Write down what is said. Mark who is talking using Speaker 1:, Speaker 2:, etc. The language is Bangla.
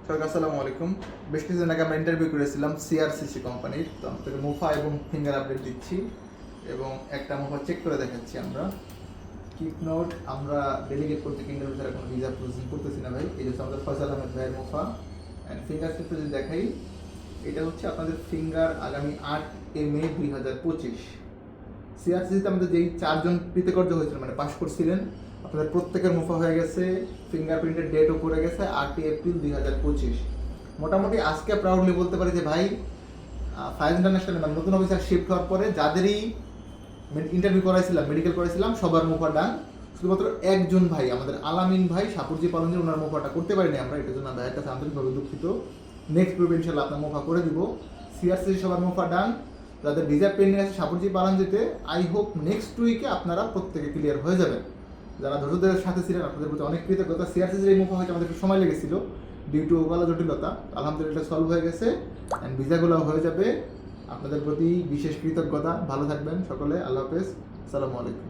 Speaker 1: সবাইকে আসসালামু আলাইকুম। বেশ কিছুদিন আগে আমরা ইন্টারভিউ করেছিলাম সিআরসিসি কোম্পানির। তো আমাদের মুফা এবং ফিঙ্গার আপডেট দিচ্ছি এবং একটা মুফা চেক করে দেখাচ্ছি আমরা। কিপ নোট, আমরা ডেলিগেট করতে ইন্টারভিউ ছাড়া কোনো ভিসা প্রসেসিং করতেছি না ভাই। এই হচ্ছে আমাদের ফয়সাল আহমেদ ভাইয়ের মুফা। অ্যান্ড ফিঙ্গার স্লিপটা যদি দেখাই, এটা হচ্ছে আপনাদের ফিঙ্গার আগামী 8 মে 2025। সিআরসিসিতে আমাদের যেই 4জন কৃতকার্য হয়েছিল, মানে পাশ করছিলেন, আপনাদের প্রত্যেকের মুফা হয়ে গেছে, ফিঙ্গারপ্রিন্টের ডেটও পড়ে গেছে 8 এপ্রিল 2025। মোটামুটি আজকে প্রাউডলি বলতে পারি যে ভাই, ফায়ার ইন্টারন্যাশনাল মানে নতুন অফিসার শিফট হওয়ার পরে যাদেরই ইন্টারভিউ করাইছিলাম, মেডিকেল করাইছিলাম, সবার মুফা ডান। শুধুমাত্র একজন ভাই, আমাদের আলামিন ভাই সাপুরজি পালনজি, ওনার মুফাটা করতে পারিনি আমরা। এটার জন্য ভাইয়ের কাছে আন্তরিকভাবে দুঃখিত। নেক্সট গ্রুপে ইনশাল্লাহ আপনার মুফা করে দিব। সিআরসিসি সবার মুফা ডান। যাদের ভিসা পেন্ডিং আছে সাপুরজি পালনজিতে, আই হোপ নেক্সট উইকে আপনারা প্রত্যেকে ক্লিয়ার হয়ে যাবেন। যারা ধৈর্যদের সাথে ছিলেন আপনাদের প্রতি অনেক কৃতজ্ঞতা। সিআরসিসির এই মুফা হয়তো আমাদের একটু সময় লেগেছিল ডিউ টু ওভালা জটিলতা, আলহামদুলিল্লাহ সলভ হয়ে গেছে অ্যান্ড ভিসাগুলো হয়ে যাবে। আপনাদের প্রতি বিশেষ কৃতজ্ঞতা। ভালো থাকবেন সকলে। আল্লাহ হাফেজ। আসসালামু আলাইকুম।